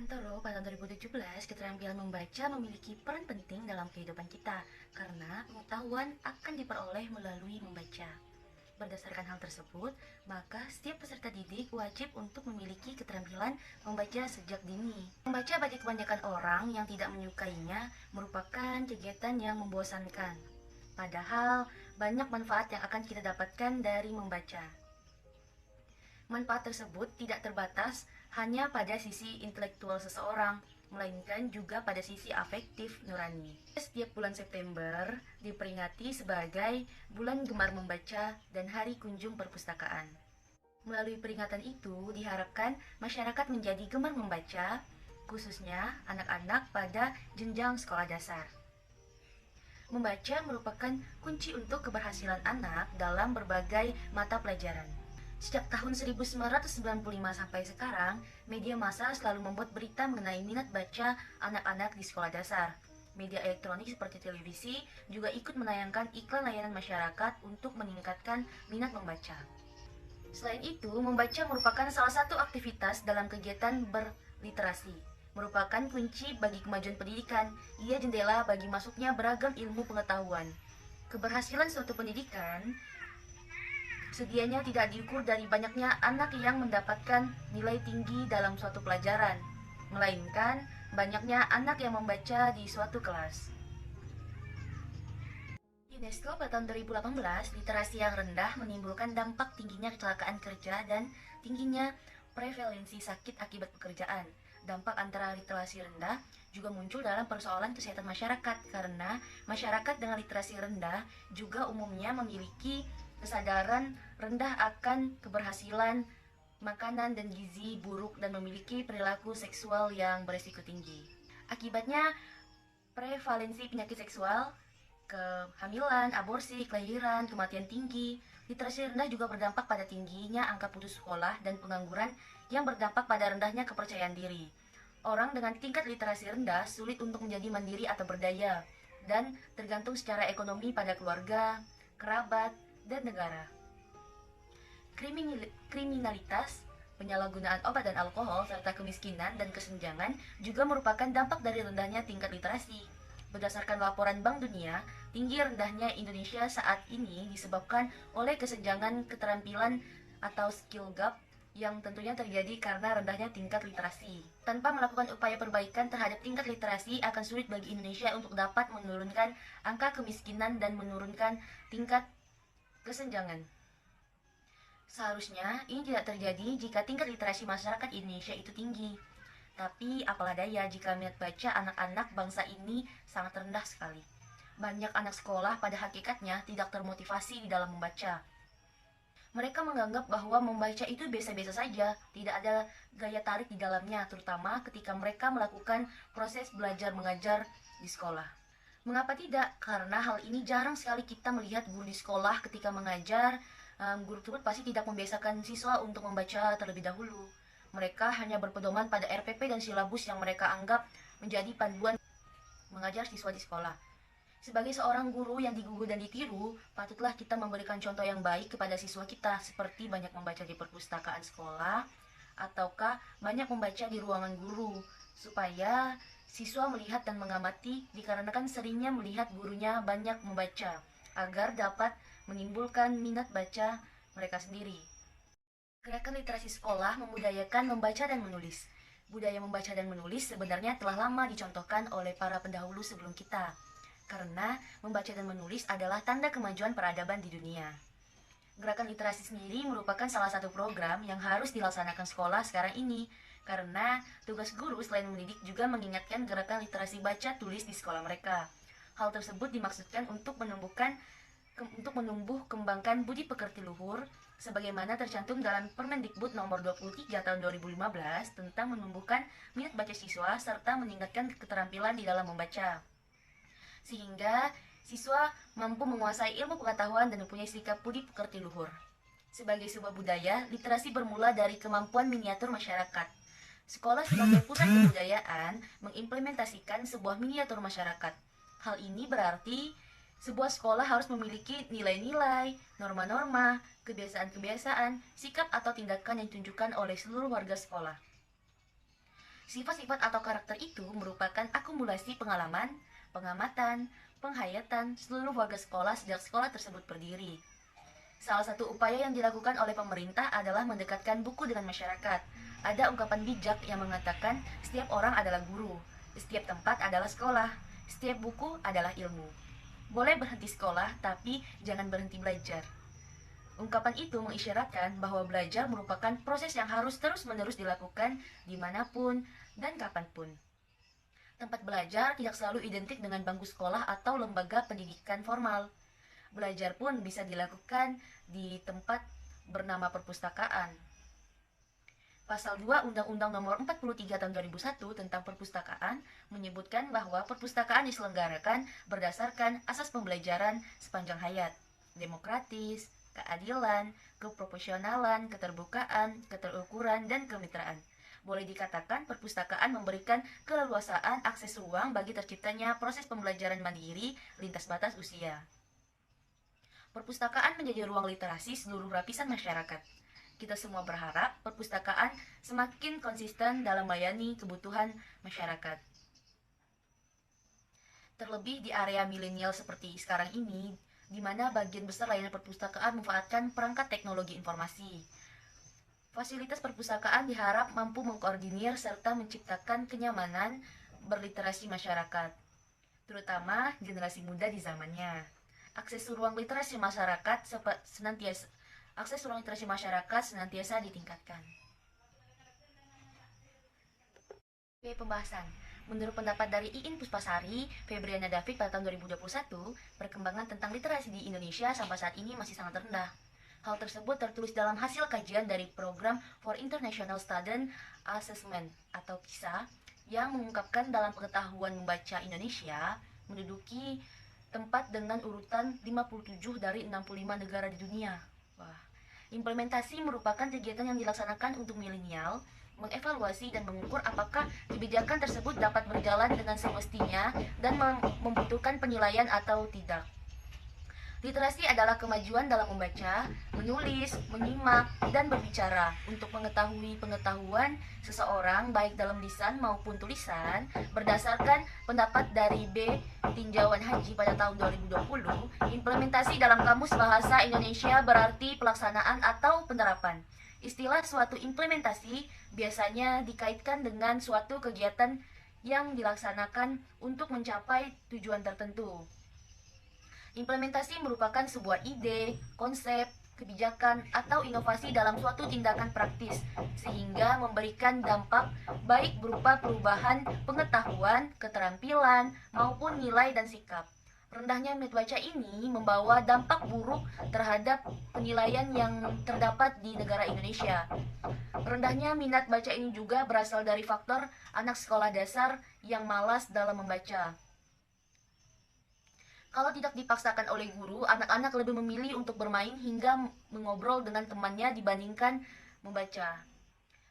Antoro pada tahun 2017, keterampilan membaca memiliki peran penting dalam kehidupan kita karena pengetahuan akan diperoleh melalui membaca. Berdasarkan hal tersebut, maka setiap peserta didik wajib untuk memiliki keterampilan membaca sejak dini. Membaca bagi kebanyakan orang yang tidak menyukainya merupakan kegiatan yang membosankan. Padahal, banyak manfaat yang akan kita dapatkan dari membaca. Manfaat tersebut tidak terbatas hanya pada sisi intelektual seseorang, melainkan juga pada sisi afektif nurani. Setiap bulan September diperingati sebagai bulan gemar membaca dan hari kunjung perpustakaan. Melalui peringatan itu diharapkan masyarakat menjadi gemar membaca, khususnya anak-anak pada jenjang sekolah dasar. Membaca merupakan kunci untuk keberhasilan anak dalam berbagai mata pelajaran. Sejak tahun 1995 sampai sekarang, media massa selalu membuat berita mengenai minat baca anak-anak di sekolah dasar. Media elektronik seperti televisi juga ikut menayangkan iklan layanan masyarakat untuk meningkatkan minat membaca. Selain itu, membaca merupakan salah satu aktivitas dalam kegiatan berliterasi. Merupakan kunci bagi kemajuan pendidikan. Ia jendela bagi masuknya beragam ilmu pengetahuan. Keberhasilan suatu pendidikan sedianya tidak diukur dari banyaknya anak yang mendapatkan nilai tinggi dalam suatu pelajaran, melainkan banyaknya anak yang membaca di suatu kelas. UNESCO pada tahun 2018, literasi yang rendah menimbulkan dampak tingginya kecelakaan kerja dan tingginya prevalensi sakit akibat pekerjaan. Dampak antara literasi rendah juga muncul dalam persoalan kesehatan masyarakat karena masyarakat dengan literasi rendah juga umumnya memiliki kesadaran rendah akan keberhasilan makanan dan gizi buruk dan memiliki perilaku seksual yang berisiko tinggi. Akibatnya, prevalensi penyakit seksual, kehamilan, aborsi, kelahiran, kematian tinggi. Literasi rendah juga berdampak pada tingginya angka putus sekolah dan pengangguran yang berdampak pada rendahnya kepercayaan diri. Orang dengan tingkat literasi rendah sulit untuk menjadi mandiri atau berdaya dan tergantung secara ekonomi pada keluarga, kerabat, dan negara. Kriminalitas, penyalahgunaan obat dan alkohol, serta kemiskinan dan kesenjangan juga merupakan dampak dari rendahnya tingkat literasi. Berdasarkan laporan Bank Dunia, tinggi rendahnya Indonesia saat ini disebabkan oleh kesenjangan keterampilan atau skill gap yang tentunya terjadi karena rendahnya tingkat literasi. Tanpa melakukan upaya perbaikan terhadap tingkat literasi, akan sulit bagi Indonesia untuk dapat menurunkan angka kemiskinan dan menurunkan tingkat kesenjangan. Seharusnya ini tidak terjadi jika tingkat literasi masyarakat Indonesia itu tinggi. Tapi apalah daya jika minat baca anak-anak bangsa ini sangat rendah sekali. Banyak anak sekolah pada hakikatnya tidak termotivasi di dalam membaca. Mereka menganggap bahwa membaca itu biasa-biasa saja, tidak ada gaya tarik di dalamnya, terutama ketika mereka melakukan proses belajar mengajar di sekolah. Mengapa tidak? Karena hal ini jarang sekali kita melihat guru di sekolah ketika mengajar. Guru tersebut pasti tidak membiasakan siswa untuk membaca terlebih dahulu. Mereka hanya berpedoman pada RPP dan silabus yang mereka anggap menjadi panduan mengajar siswa di sekolah. Sebagai seorang guru yang digugu dan ditiru, patutlah kita memberikan contoh yang baik kepada siswa kita, seperti banyak membaca di perpustakaan sekolah, ataukah banyak membaca di ruangan guru, supaya siswa melihat dan mengamati dikarenakan seringnya melihat gurunya banyak membaca, agar dapat menimbulkan minat baca mereka sendiri. Gerakan literasi sekolah membudayakan membaca dan menulis. Budaya membaca dan menulis sebenarnya telah lama dicontohkan oleh para pendahulu sebelum kita, karena membaca dan menulis adalah tanda kemajuan peradaban di dunia. Gerakan literasi sendiri merupakan salah satu program yang harus dilaksanakan sekolah sekarang ini, karena tugas guru selain mendidik juga mengingatkan gerakan literasi baca tulis di sekolah mereka. Hal tersebut dimaksudkan untuk menumbuh kembangkan budi pekerti luhur sebagaimana tercantum dalam Permendikbud nomor 23 tahun 2015 tentang menumbuhkan minat baca siswa serta meningkatkan keterampilan di dalam membaca, sehingga siswa mampu menguasai ilmu pengetahuan dan mempunyai sikap budi pekerti luhur. Sebagai sebuah budaya, literasi bermula dari kemampuan miniatur masyarakat. Sekolah sebagai pusat kebudayaan mengimplementasikan sebuah miniatur masyarakat. Hal ini berarti sebuah sekolah harus memiliki nilai-nilai, norma-norma, kebiasaan-kebiasaan, sikap atau tindakan yang ditunjukkan oleh seluruh warga sekolah. Sifat-sifat atau karakter itu merupakan akumulasi pengalaman, pengamatan, penghayatan seluruh warga sekolah sejak sekolah tersebut berdiri. Salah satu upaya yang dilakukan oleh pemerintah adalah mendekatkan buku dengan masyarakat. Ada ungkapan bijak yang mengatakan setiap orang adalah guru, setiap tempat adalah sekolah, setiap buku adalah ilmu. Boleh berhenti sekolah, tapi jangan berhenti belajar. Ungkapan itu mengisyaratkan bahwa belajar merupakan proses yang harus terus-menerus dilakukan dimanapun dan kapanpun. Tempat belajar tidak selalu identik dengan bangku sekolah atau lembaga pendidikan formal. Belajar pun bisa dilakukan di tempat bernama perpustakaan. Pasal 2 Undang-Undang Nomor 43 Tahun 2001 tentang perpustakaan menyebutkan bahwa perpustakaan diselenggarakan berdasarkan asas pembelajaran sepanjang hayat, demokratis, keadilan, keproporsionalan, keterbukaan, keterukuran, dan kemitraan. Boleh dikatakan perpustakaan memberikan keleluasaan akses ruang bagi terciptanya proses pembelajaran mandiri lintas batas usia. Perpustakaan menjadi ruang literasi seluruh lapisan masyarakat. Kita semua berharap perpustakaan semakin konsisten dalam melayani kebutuhan masyarakat. Terlebih di area milenial seperti sekarang ini, di mana bagian besar layanan perpustakaan memanfaatkan perangkat teknologi informasi. Fasilitas perpustakaan diharap mampu mengkoordinir serta menciptakan kenyamanan berliterasi masyarakat, terutama generasi muda di zamannya. Akses ruang literasi masyarakat senantiasa ditingkatkan. Pembahasan. Menurut pendapat dari Iin Puspasari, Febriana David pada tahun 2021, perkembangan tentang literasi di Indonesia sampai saat ini masih sangat rendah. Hal tersebut tertulis dalam hasil kajian dari Program for International Student Assessment atau PISA yang mengungkapkan dalam pengetahuan membaca Indonesia menduduki tempat dengan urutan 57 dari 65 negara di dunia. Wah. Implementasi merupakan kegiatan yang dilaksanakan untuk milenial mengevaluasi dan mengukur apakah kebijakan tersebut dapat berjalan dengan semestinya dan membutuhkan penilaian atau tidak. Literasi adalah kemajuan dalam membaca, menulis, menyimak, dan berbicara untuk mengetahui pengetahuan seseorang baik dalam lisan maupun tulisan. Berdasarkan pendapat dari B. Tinjauan Haji pada tahun 2020, implementasi dalam Kamus Bahasa Indonesia berarti pelaksanaan atau penerapan. Istilah suatu implementasi biasanya dikaitkan dengan suatu kegiatan yang dilaksanakan untuk mencapai tujuan tertentu. Implementasi merupakan sebuah ide, konsep, kebijakan, atau inovasi dalam suatu tindakan praktis, sehingga memberikan dampak baik berupa perubahan pengetahuan, keterampilan, maupun nilai dan sikap. Rendahnya minat baca ini membawa dampak buruk terhadap penilaian yang terdapat di negara Indonesia. Rendahnya minat baca ini juga berasal dari faktor anak sekolah dasar yang malas dalam membaca. Kalau tidak dipaksakan oleh guru, anak-anak lebih memilih untuk bermain hingga mengobrol dengan temannya dibandingkan membaca.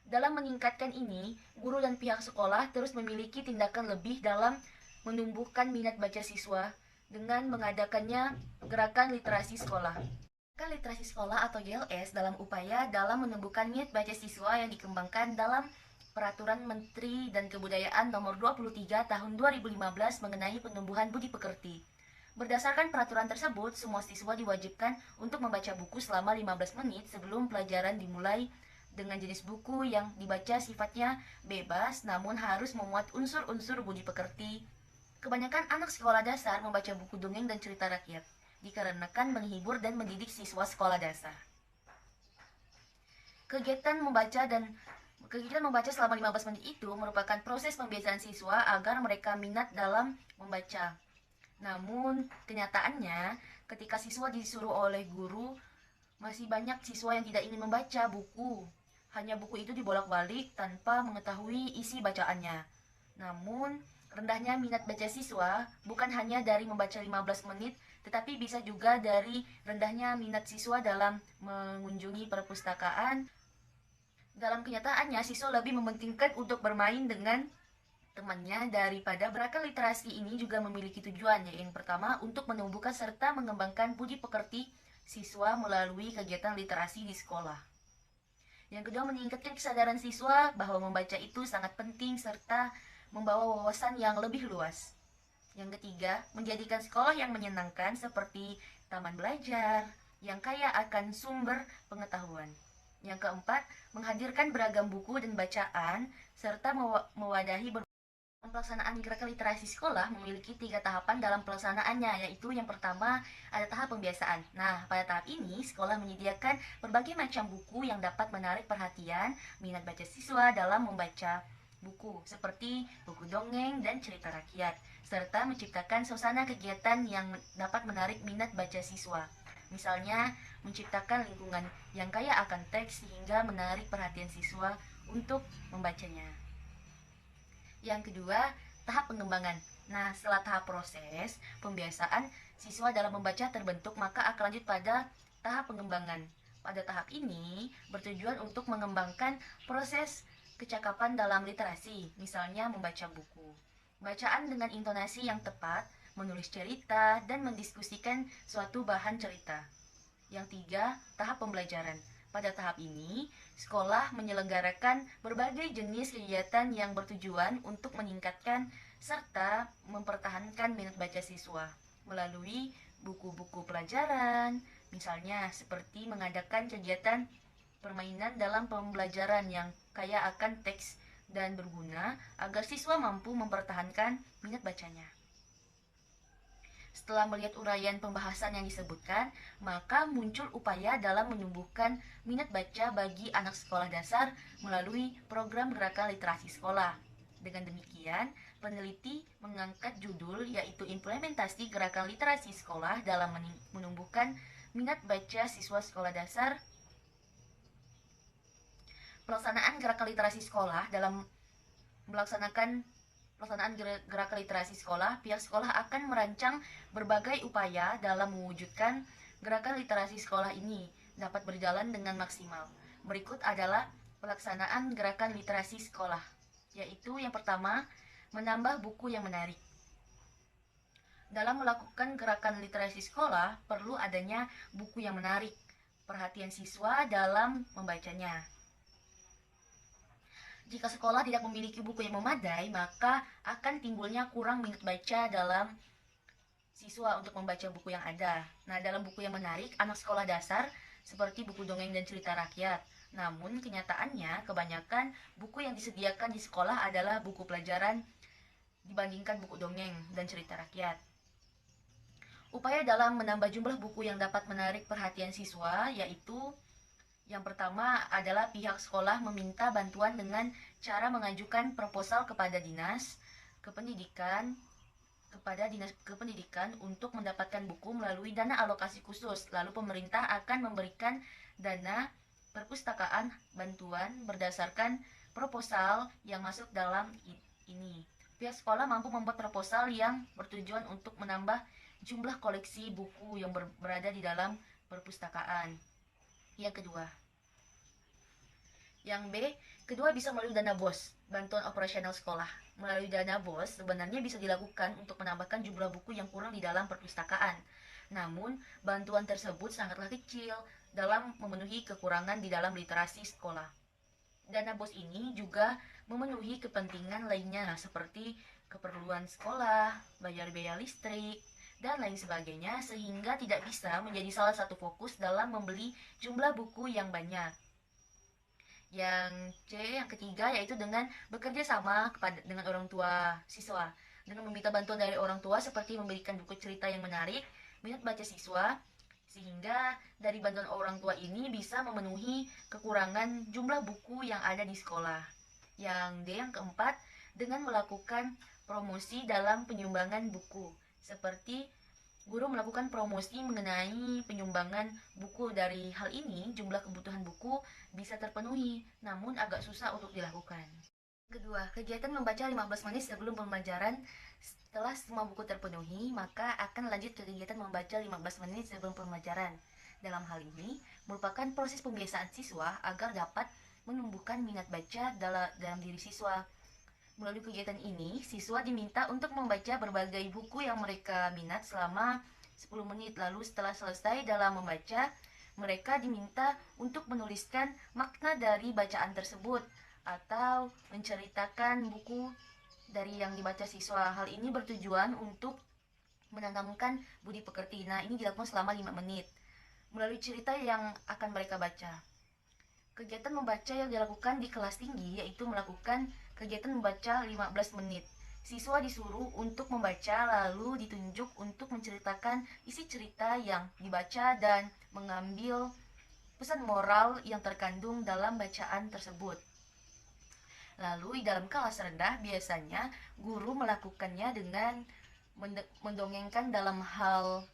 Dalam meningkatkan ini, guru dan pihak sekolah terus memiliki tindakan lebih dalam menumbuhkan minat baca siswa dengan mengadakannya gerakan literasi sekolah. Gerakan literasi sekolah atau GLS dalam upaya dalam menumbuhkan minat baca siswa yang dikembangkan dalam Peraturan Menteri dan Kebudayaan Nomor 23 Tahun 2015 mengenai penumbuhan budi pekerti. Berdasarkan peraturan tersebut, semua siswa diwajibkan untuk membaca buku selama 15 menit sebelum pelajaran dimulai dengan jenis buku yang dibaca sifatnya bebas namun harus memuat unsur-unsur budi pekerti. Kebanyakan anak sekolah dasar membaca buku dongeng dan cerita rakyat, dikarenakan menghibur dan mendidik siswa sekolah dasar. Kegiatan membaca selama 15 menit itu merupakan proses pembiasaan siswa agar mereka minat dalam membaca. Namun, kenyataannya, ketika siswa disuruh oleh guru, masih banyak siswa yang tidak ingin membaca buku. Hanya buku itu dibolak-balik tanpa mengetahui isi bacaannya. Namun, rendahnya minat baca siswa bukan hanya dari membaca 15 menit, tetapi bisa juga dari rendahnya minat siswa dalam mengunjungi perpustakaan. Dalam kenyataannya, siswa lebih mementingkan untuk bermain dengan temannya daripada gerakan literasi ini juga memiliki tujuan, yaitu yang pertama untuk menumbuhkan serta mengembangkan budi pekerti siswa melalui kegiatan literasi di sekolah. Yang kedua, meningkatkan kesadaran siswa bahwa membaca itu sangat penting serta membawa wawasan yang lebih luas. Yang ketiga, menjadikan sekolah yang menyenangkan seperti taman belajar yang kaya akan sumber pengetahuan. Yang keempat, menghadirkan beragam buku dan bacaan serta mewadahi pelaksanaan gerakan literasi sekolah memiliki 3 tahapan dalam pelaksanaannya, yaitu yang pertama ada tahap pembiasaan. Nah, pada tahap ini sekolah menyediakan berbagai macam buku yang dapat menarik perhatian minat baca siswa dalam membaca buku, seperti buku dongeng dan cerita rakyat, serta menciptakan suasana kegiatan yang dapat menarik minat baca siswa. Misalnya, menciptakan lingkungan yang kaya akan teks sehingga menarik perhatian siswa untuk membacanya. Yang kedua, tahap pengembangan. Nah, setelah tahap proses pembiasaan, siswa dalam membaca terbentuk, maka akan lanjut pada tahap pengembangan. Pada tahap ini bertujuan untuk mengembangkan proses kecakapan dalam literasi, misalnya membaca buku. Bacaan dengan intonasi yang tepat, menulis cerita, dan mendiskusikan suatu bahan cerita. Yang tiga, tahap pembelajaran. Pada tahap ini, sekolah menyelenggarakan berbagai jenis kegiatan yang bertujuan untuk meningkatkan serta mempertahankan minat baca siswa melalui buku-buku pelajaran, misalnya seperti mengadakan kegiatan permainan dalam pembelajaran yang kaya akan teks dan berguna agar siswa mampu mempertahankan minat bacanya. Setelah melihat uraian pembahasan yang disebutkan, maka muncul upaya dalam menumbuhkan minat baca bagi anak sekolah dasar melalui program gerakan literasi sekolah. Dengan demikian, peneliti mengangkat judul yaitu implementasi gerakan literasi sekolah dalam menumbuhkan minat baca siswa sekolah dasar. Pelaksanaan gerakan literasi sekolah dalam melaksanakan pelaksanaan gerakan literasi sekolah, pihak sekolah akan merancang berbagai upaya dalam mewujudkan gerakan literasi sekolah ini dapat berjalan dengan maksimal. Berikut adalah pelaksanaan gerakan literasi sekolah, yaitu yang pertama, menambah buku yang menarik. Dalam melakukan gerakan literasi sekolah, perlu adanya buku yang menarik perhatian siswa dalam membacanya. Jika sekolah tidak memiliki buku yang memadai, maka akan timbulnya kurang minat baca dalam siswa untuk membaca buku yang ada. Nah, dalam buku yang menarik, anak sekolah dasar seperti buku dongeng dan cerita rakyat. Namun, kenyataannya kebanyakan buku yang disediakan di sekolah adalah buku pelajaran dibandingkan buku dongeng dan cerita rakyat. Upaya dalam menambah jumlah buku yang dapat menarik perhatian siswa yaitu yang pertama adalah pihak sekolah meminta bantuan dengan cara mengajukan proposal kepada dinas kependidikan untuk mendapatkan buku melalui dana alokasi khusus. Lalu pemerintah akan memberikan dana perpustakaan bantuan berdasarkan proposal yang masuk dalam ini. Pihak sekolah mampu membuat proposal yang bertujuan untuk menambah jumlah koleksi buku yang berada di dalam perpustakaan. Yang kedua bisa melalui dana BOS, bantuan operasional sekolah. Melalui dana BOS sebenarnya bisa dilakukan untuk menambahkan jumlah buku yang kurang di dalam perpustakaan. Namun, bantuan tersebut sangatlah kecil dalam memenuhi kekurangan di dalam literasi sekolah. Dana BOS ini juga memenuhi kepentingan lainnya seperti keperluan sekolah, bayar biaya listrik, dan lain sebagainya sehingga tidak bisa menjadi salah satu fokus dalam membeli jumlah buku yang banyak. Yang ketiga yaitu dengan bekerja sama dengan orang tua siswa. Dengan meminta bantuan dari orang tua seperti memberikan buku cerita yang menarik minat baca siswa, sehingga dari bantuan orang tua ini bisa memenuhi kekurangan jumlah buku yang ada di sekolah. Yang keempat, dengan melakukan promosi dalam penyumbangan buku, seperti guru melakukan promosi mengenai penyumbangan buku. Dari hal ini, jumlah kebutuhan buku bisa terpenuhi, namun agak susah untuk dilakukan. Kedua, kegiatan membaca 15 menit sebelum pembelajaran. Setelah semua buku terpenuhi, maka akan lanjut ke kegiatan membaca 15 menit sebelum pembelajaran. Dalam hal ini, merupakan proses pembiasaan siswa agar dapat menumbuhkan minat baca dalam diri siswa. Melalui kegiatan ini, siswa diminta untuk membaca berbagai buku yang mereka minat selama 10 menit. Lalu setelah selesai dalam membaca, mereka diminta untuk menuliskan makna dari bacaan tersebut atau menceritakan buku dari yang dibaca siswa. Hal ini bertujuan untuk menanamkan budi pekerti. Nah, ini dilakukan selama 5 menit melalui cerita yang akan mereka baca. Kegiatan membaca yang dilakukan di kelas tinggi yaitu melakukan kegiatan membaca 15 menit. Siswa disuruh untuk membaca lalu ditunjuk untuk menceritakan isi cerita yang dibaca dan mengambil pesan moral yang terkandung dalam bacaan tersebut. Lalu di dalam kelas rendah biasanya guru melakukannya dengan mendongengkan dalam hal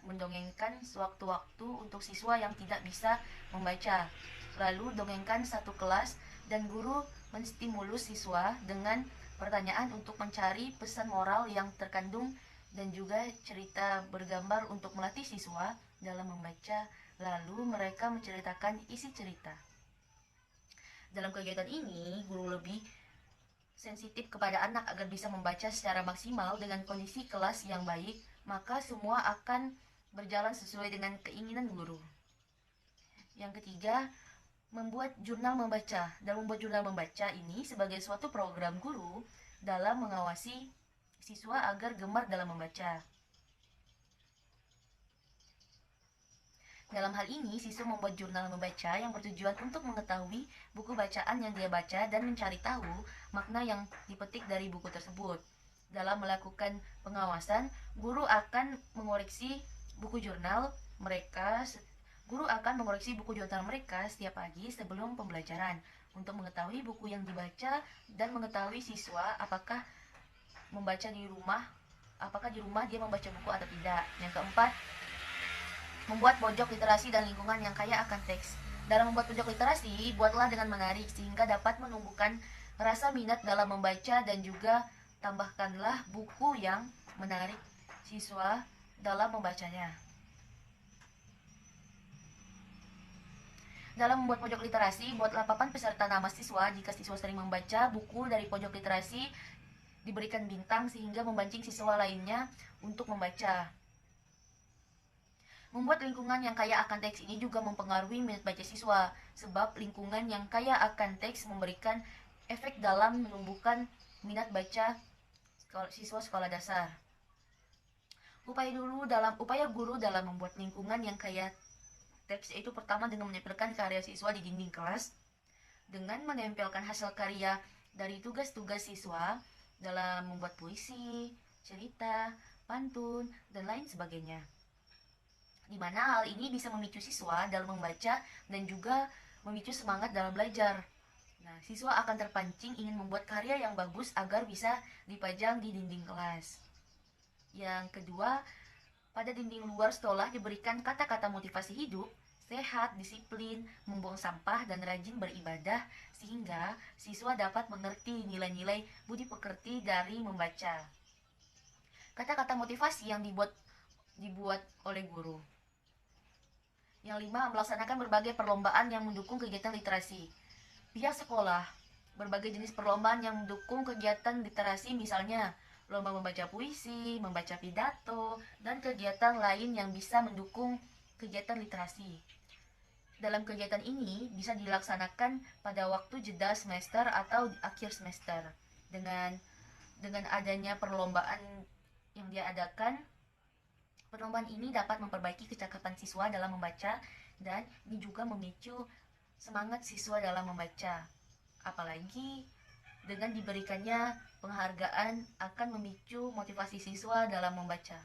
mendongengkan sewaktu-waktu untuk siswa yang tidak bisa membaca. Lalu dongengkan satu kelas dan guru menstimulus siswa dengan pertanyaan untuk mencari pesan moral yang terkandung dan juga cerita bergambar untuk melatih siswa dalam membaca. Lalu mereka menceritakan isi cerita. Dalam kegiatan ini, guru lebih sensitif kepada anak agar bisa membaca secara maksimal dengan kondisi kelas yang baik, maka semua akan berjalan sesuai dengan keinginan guru. Yang ketiga, membuat jurnal membaca. Dalam membuat jurnal membaca ini sebagai suatu program guru dalam mengawasi siswa agar gemar dalam membaca. Dalam hal ini, siswa membuat jurnal membaca yang bertujuan untuk mengetahui buku bacaan yang dia baca dan mencari tahu makna yang dipetik dari buku tersebut. Dalam melakukan pengawasan, guru akan mengoreksi buku jurnal mereka setiap pagi sebelum pembelajaran untuk mengetahui buku yang dibaca dan mengetahui siswa apakah di rumah dia membaca buku atau tidak. Yang keempat, membuat pojok literasi dan lingkungan yang kaya akan teks. Dalam membuat pojok literasi, buatlah dengan menarik sehingga dapat menumbuhkan rasa minat dalam membaca dan juga tambahkanlah buku yang menarik siswa dalam membacanya. Dalam membuat pojok literasi, buatlah papan peserta nama siswa. Jika siswa sering membaca buku dari pojok literasi, diberikan bintang sehingga memancing siswa lainnya untuk membaca. Membuat lingkungan yang kaya akan teks ini juga mempengaruhi minat baca siswa, sebab lingkungan yang kaya akan teks memberikan efek dalam menumbuhkan minat baca siswa sekolah dasar. Upaya guru dalam membuat lingkungan yang kaya teks yaitu pertama dengan menempelkan karya siswa di dinding kelas, dengan menempelkan hasil karya dari tugas-tugas siswa dalam membuat puisi, cerita, pantun, dan lain sebagainya. Di mana hal ini bisa memicu siswa dalam membaca dan juga memicu semangat dalam belajar. Nah, siswa akan terpancing ingin membuat karya yang bagus agar bisa dipajang di dinding kelas. Yang kedua, pada dinding luar sekolah diberikan kata-kata motivasi hidup, sehat, disiplin, membuang sampah, dan rajin beribadah sehingga siswa dapat mengerti nilai-nilai budi pekerti dari membaca. Kata-kata motivasi yang dibuat oleh guru. Yang 5, melaksanakan berbagai perlombaan yang mendukung kegiatan literasi. Pihak sekolah, berbagai jenis perlombaan yang mendukung kegiatan literasi misalnya lomba membaca puisi, membaca pidato, dan kegiatan lain yang bisa mendukung kegiatan literasi. Dalam kegiatan ini bisa dilaksanakan pada waktu jeda semester atau akhir semester. Dengan adanya perlombaan yang diadakan, perlombaan ini dapat memperbaiki kecakapan siswa dalam membaca dan ini juga memicu semangat siswa dalam membaca. Apalagi dengan diberikannya penghargaan akan memicu motivasi siswa dalam membaca.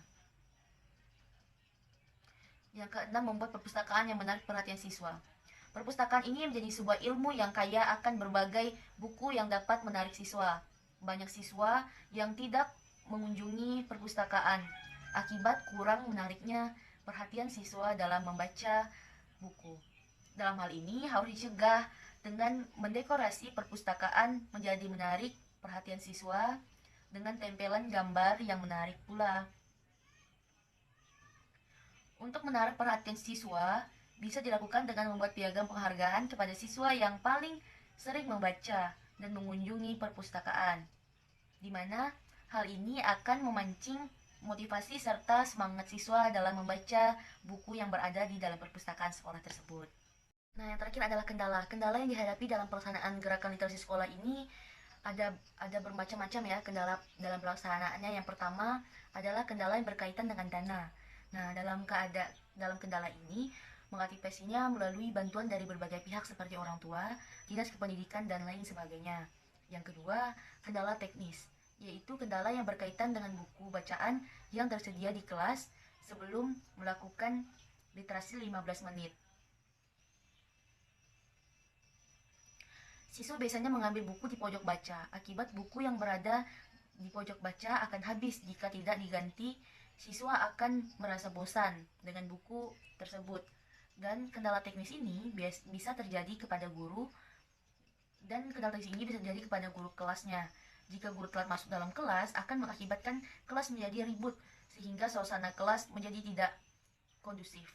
Yang keenam, membuat perpustakaan yang menarik perhatian siswa. Perpustakaan ini menjadi sebuah ilmu yang kaya akan berbagai buku yang dapat menarik siswa. Banyak siswa yang tidak mengunjungi perpustakaan akibat kurang menariknya perhatian siswa dalam membaca buku. Dalam hal ini harus dicegah dengan mendekorasi perpustakaan menjadi menarik perhatian siswa dengan tempelan gambar yang menarik pula. Untuk menarik perhatian siswa bisa dilakukan dengan membuat piagam penghargaan kepada siswa yang paling sering membaca dan mengunjungi perpustakaan, di mana hal ini akan memancing motivasi serta semangat siswa dalam membaca buku yang berada di dalam perpustakaan sekolah tersebut. Nah, yang terakhir adalah kendala. Kendala yang dihadapi dalam pelaksanaan gerakan literasi sekolah ini ada bermacam-macam ya kendala dalam pelaksanaannya. Yang pertama adalah kendala yang berkaitan dengan dana. Nah, dalam kendala ini mengatasinya melalui bantuan dari berbagai pihak seperti orang tua, dinas kependidikan dan lain sebagainya. Yang kedua, kendala teknis, yaitu kendala yang berkaitan dengan buku bacaan yang tersedia di kelas sebelum melakukan literasi 15 menit. Siswa biasanya mengambil buku di pojok baca. Akibat buku yang berada di pojok baca akan habis jika tidak diganti, siswa akan merasa bosan dengan buku tersebut. Dan kendala teknis ini bisa terjadi kepada guru dan kendala teknis ini bisa terjadi kepada guru kelasnya. Jika guru telat masuk dalam kelas, akan mengakibatkan kelas menjadi ribut sehingga suasana kelas menjadi tidak kondusif.